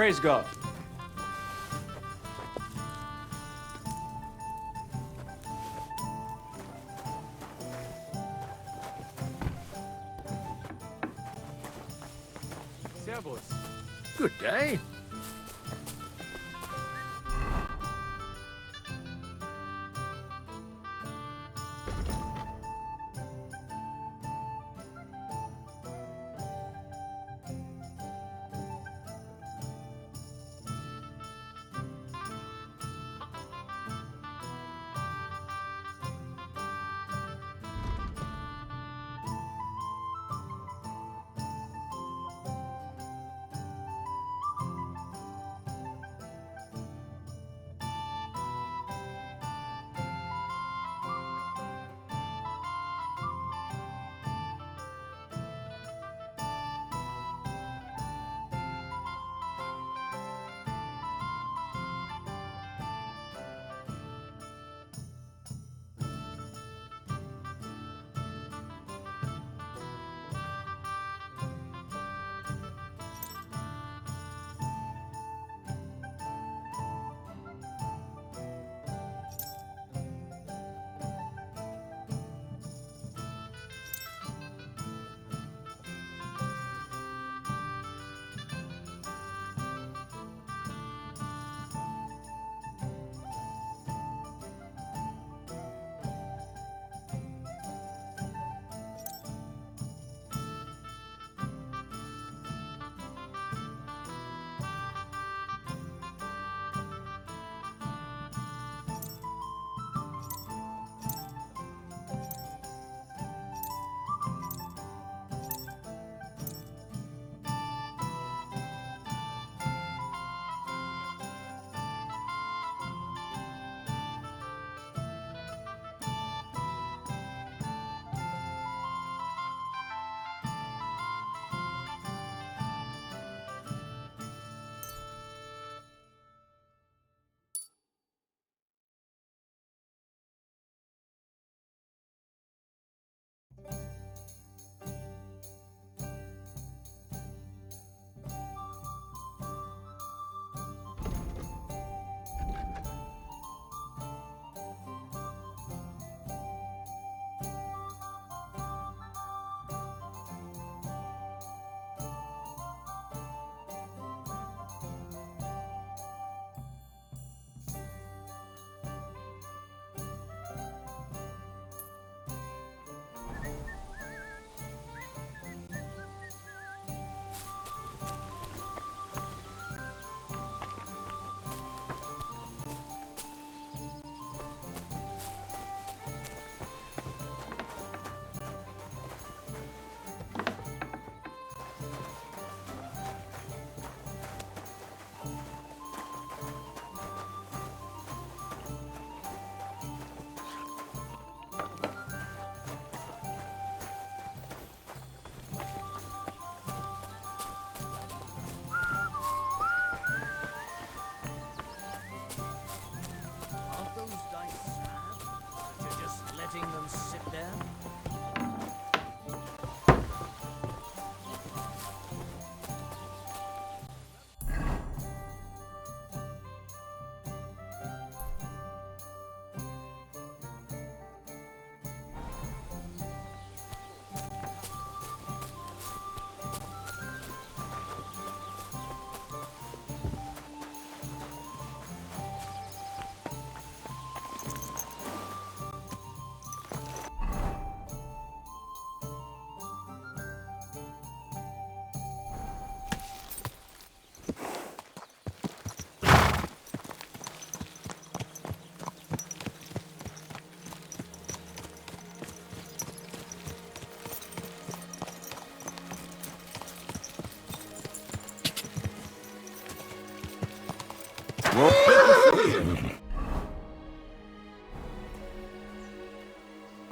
Praise God. Servus. Good day.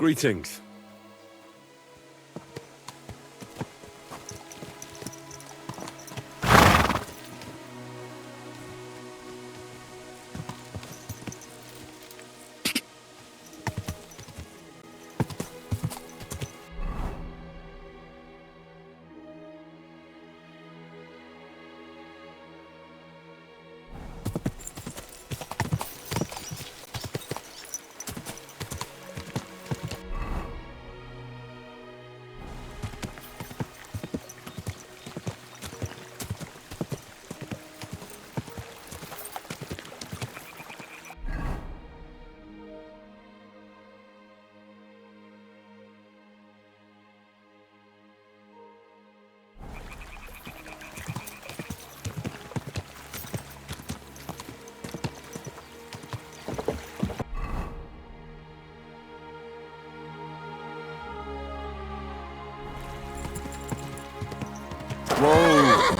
Greetings.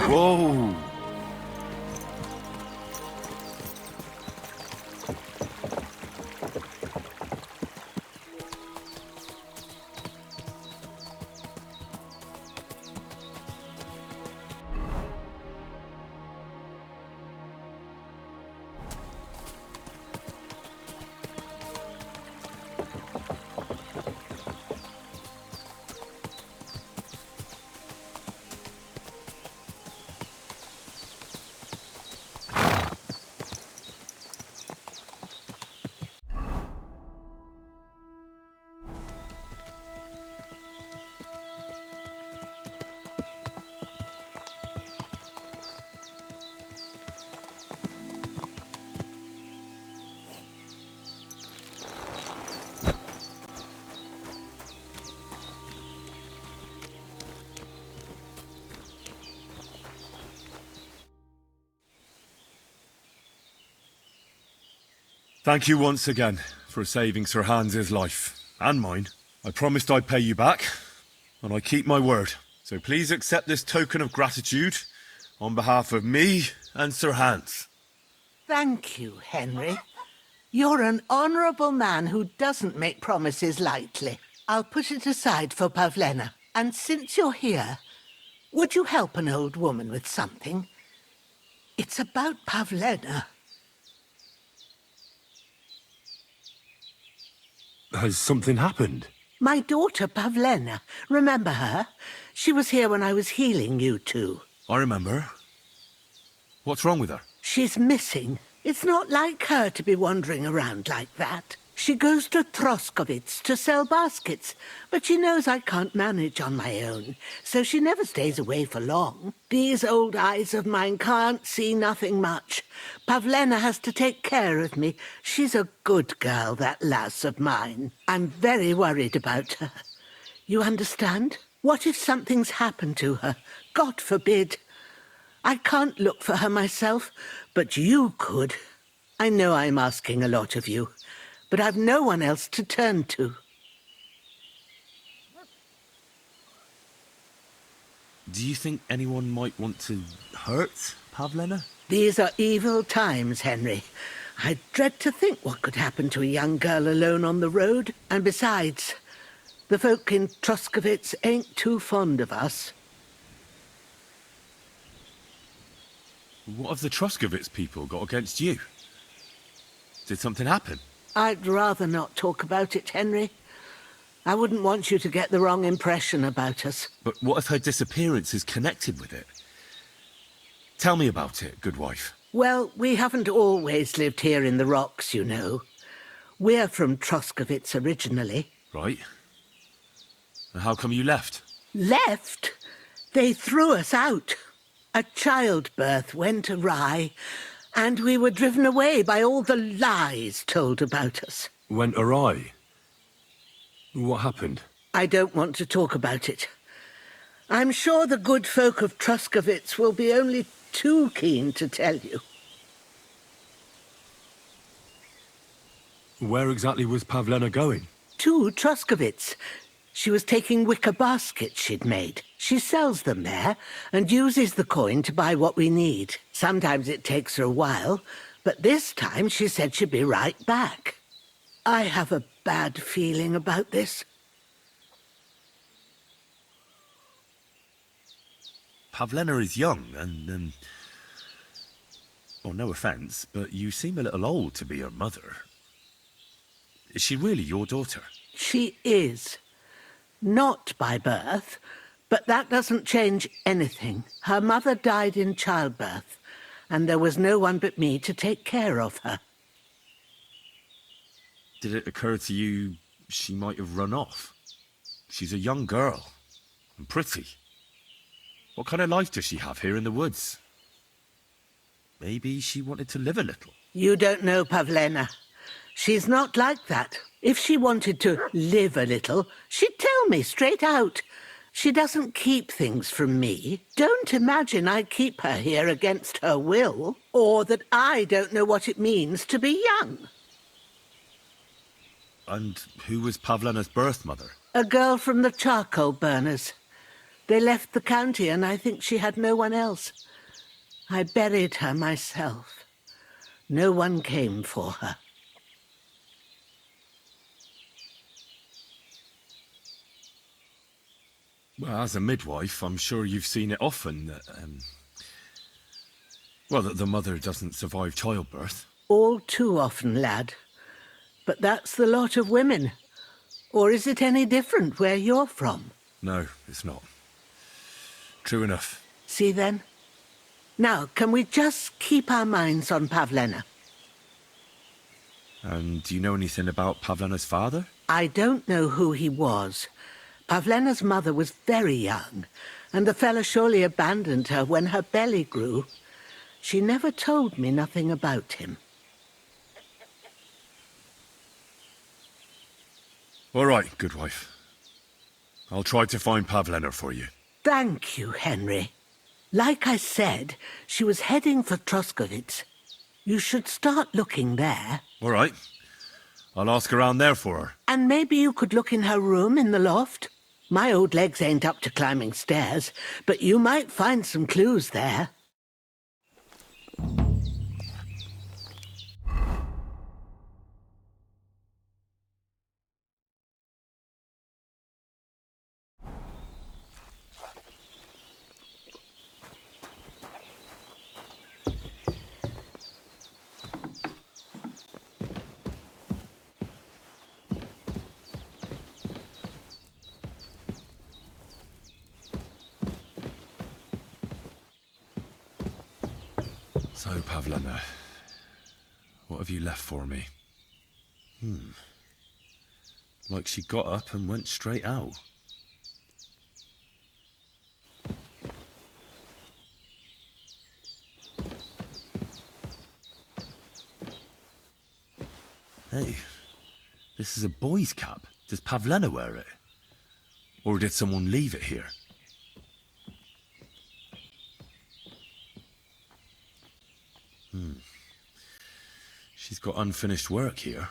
Whoa! Thank you once again for saving Sir Hans's life, and mine. I promised I'd pay you back, and I keep my word. So please accept this token of gratitude on behalf of me and Sir Hans. Thank you, Henry. You're an honourable man who doesn't make promises lightly. I'll put it aside for Pavlena. And since you're here, would you help an old woman with something? It's about Pavlena. Has something happened? My daughter, Pavlena. Remember her? She was here when I was healing you two. I remember. What's wrong with her? She's missing. It's not like her to be wandering around like that. She goes to Troskovitz to sell baskets, but she knows I can't manage on my own, so she never stays away for long. These old eyes of mine can't see nothing much. Pavlena has to take care of me. She's a good girl, that lass of mine. I'm very worried about her. You understand? What if something's happened to her? God forbid. I can't look for her myself, but you could. I know I'm asking a lot of you, but I've no one else to turn to. Do you think anyone might want to hurt Pavlena? These are evil times, Henry. I dread to think what could happen to a young girl alone on the road. And besides, the folk in Troskovitz ain't too fond of us. What have the Troskovitz people got against you? Did something happen? I'd rather not talk about it, Henry. I wouldn't want you to get the wrong impression about us. But what if her disappearance is connected with it? Tell me about it, good wife. Well, we haven't always lived here in the rocks, you know. We're from Troskovitz originally. Right. And how come you left? Left? They threw us out. A childbirth went awry, and we were driven away by all the lies told about us. Went awry? What happened? I don't want to talk about it. I'm sure the good folk of Troskovitz will be only too keen to tell you. Where exactly was Pavlena going? To Troskovitz. She was taking wicker baskets she'd made. She sells them there and uses the coin to buy what we need. Sometimes it takes her a while, but this time she said she'd be right back. I have a bad feeling about this. Pavlena is young and, well, no offence, but you seem a little old to be her mother. Is she really your daughter? She is. Not by birth, but that doesn't change anything. Her mother died in childbirth, and there was no one but me to take care of her. Did it occur to you she might have run off? She's a young girl, and pretty. What kind of life does she have here in the woods? Maybe she wanted to live a little. You don't know Pavlena. She's not like that. If she wanted to live a little, she'd tell me straight out. She doesn't keep things from me. Don't imagine I keep her here against her will, or that I don't know what it means to be young. And who was Pavlena's birth mother? A girl from the charcoal burners. They left the county, and I think she had no one else. I buried her myself. No one came for her. Well, as a midwife, I'm sure you've seen it often that, that the mother doesn't survive childbirth. All too often, lad. But that's the lot of women. Or is it any different where you're from? No, it's not. True enough. See then? Now, can we just keep our minds on Pavlena? And do you know anything about Pavlena's father? I don't know who he was. Pavlena's mother was very young, and the fella surely abandoned her when her belly grew. She never told me nothing about him. All right, good wife. I'll try to find Pavlena for you. Thank you, Henry. Like I said, she was heading for Troskovitz. You should start looking there. All right. I'll ask around there for her. And maybe you could look in her room in the loft. My old legs ain't up to climbing stairs, but you might find some clues there. So, Pavlena, what have you left for me? Like she got up and went straight out. Hey, this is a boy's cap. Does Pavlena wear it? Or did someone leave it here? She's got unfinished work here.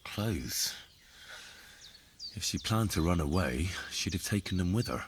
Clothes. If she planned to run away, she'd have taken them with her.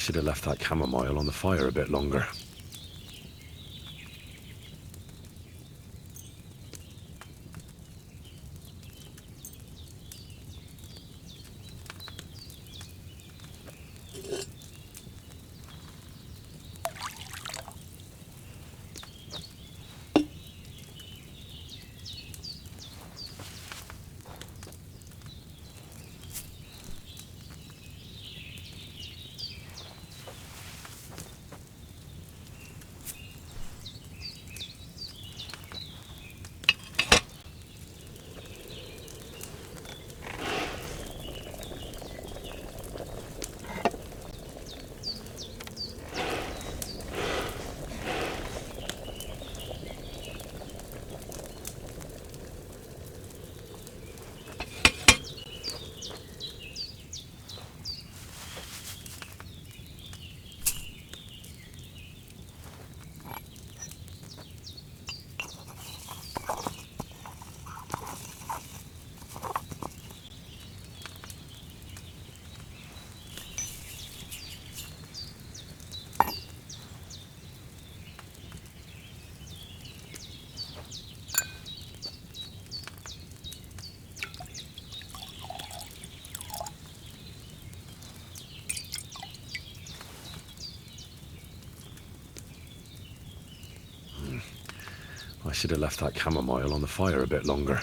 should have left that chamomile on the fire a bit longer. I should have left that chamomile on the fire a bit longer.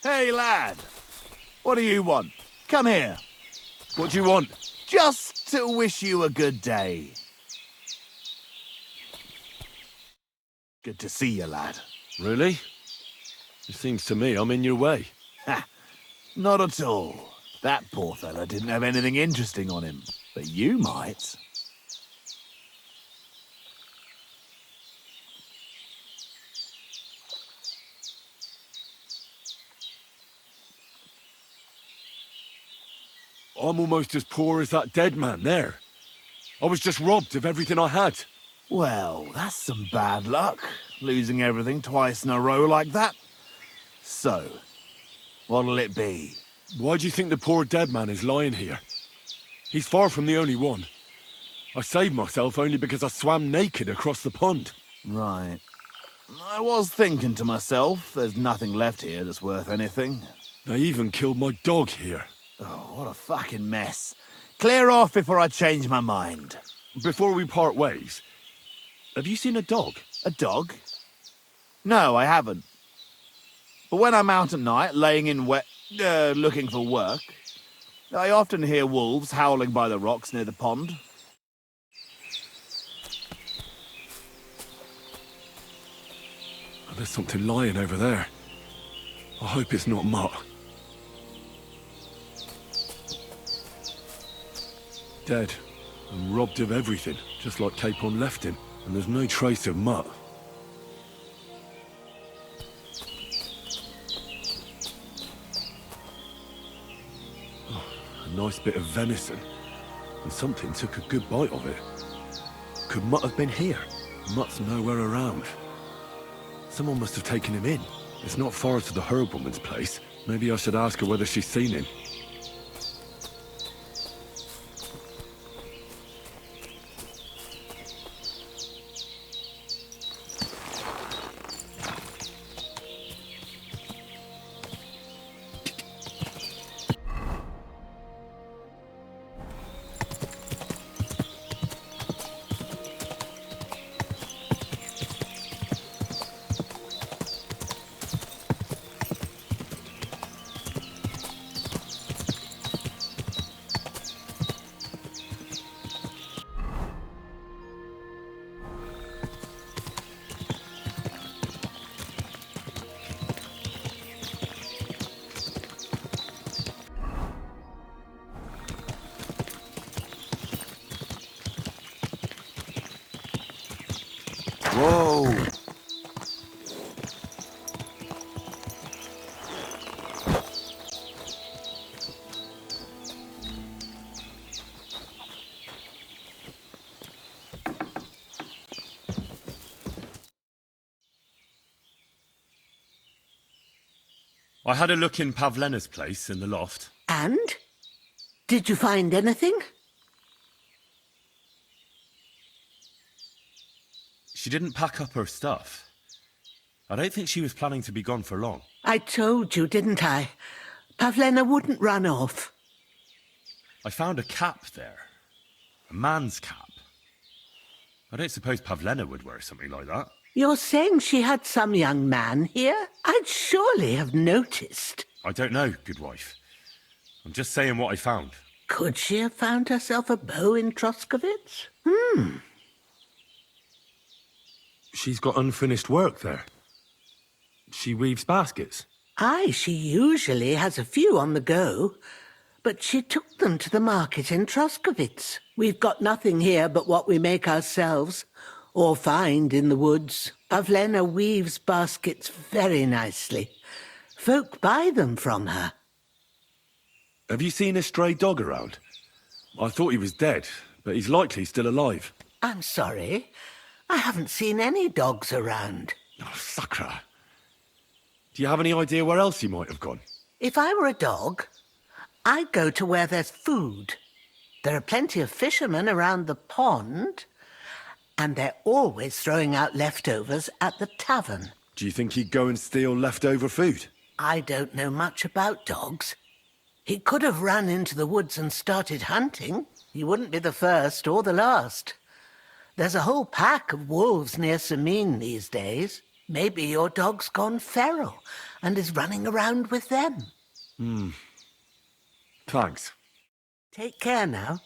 Hey, lad. What do you want? Come here. What do you want? Just to wish you a good day. Good to see you, lad. Really? It seems to me I'm in your way. Ha! Not at all. That poor fella didn't have anything interesting on him. But you might. I'm almost as poor as that dead man there. I was just robbed of everything I had. Well, that's some bad luck, losing everything twice in a row like that. So, what'll it be? Why do you think the poor dead man is lying here? He's far from the only one. I saved myself only because I swam naked across the pond. Right. I was thinking to myself, there's nothing left here that's worth anything. They even killed my dog here. Oh, what a fucking mess. Clear off before I change my mind. Before we part ways, have you seen a dog? A dog? No, I haven't. But when I'm out at night, laying in looking for work, I often hear wolves howling by the rocks near the pond. Oh, there's something lying over there. I hope it's not Mutt. Dead and robbed of everything, just like Capon left him, and there's no trace of Mutt. Oh, a nice bit of venison. and something took a good bite of it. Could Mutt have been here? Mutt's nowhere around. Someone must have taken him in. It's not far to the herb woman's place. Maybe I should ask her whether she's seen him. Whoa! I had a look in Pavlena's place in the loft. And? Did you find anything? She didn't pack up her stuff. I don't think she was planning to be gone for long. I told you, didn't I? Pavlena wouldn't run off. I found a cap there. A man's cap. I don't suppose Pavlena would wear something like that. You're saying she had some young man here? I'd surely have noticed. I don't know, good wife. I'm just saying what I found. Could she have found herself a beau in Troskovitz? She's got unfinished work there. She weaves baskets. Aye, she usually has a few on the go, but she took them to the market in Troskovitz. We've got nothing here but what we make ourselves, or find in the woods. Pavlena weaves baskets very nicely. Folk buy them from her. Have you seen a stray dog around? I thought he was dead, but he's likely still alive. I'm sorry. I haven't seen any dogs around. Oh, Sakra. Do you have any idea where else he might have gone? If I were a dog, I'd go to where there's food. There are plenty of fishermen around the pond, and they're always throwing out leftovers at the tavern. Do you think he'd go and steal leftover food? I don't know much about dogs. He could have run into the woods and started hunting. He wouldn't be the first or the last. There's a whole pack of wolves near Samin these days. Maybe your dog's gone feral and is running around with them. Thanks. Take care now.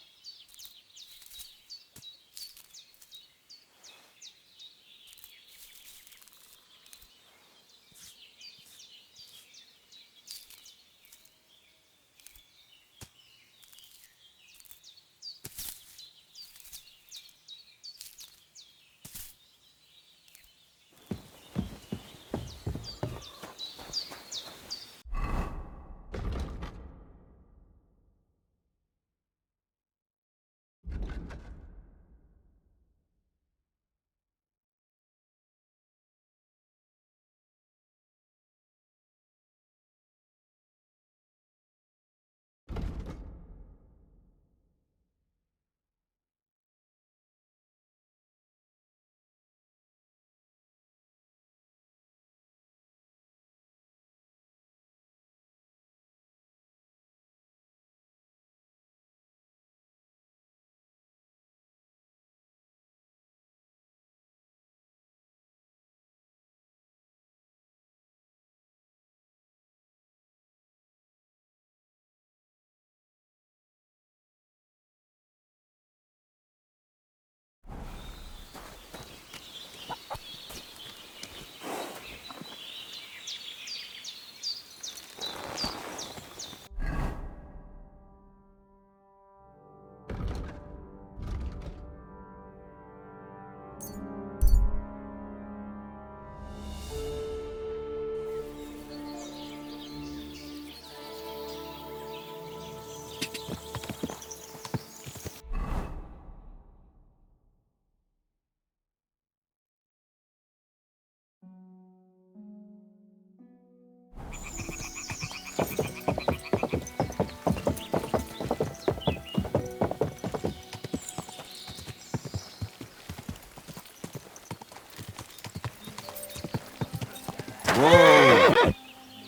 Whoa!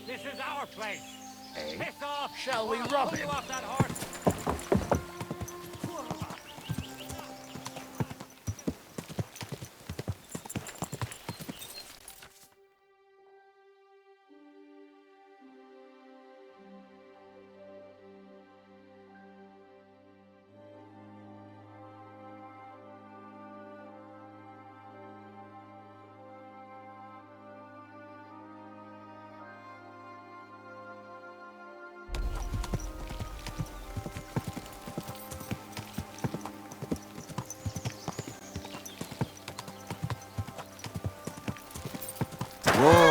This is our place. Piss off. Shall we or I'll rob pull him? you off that horse. Whoa!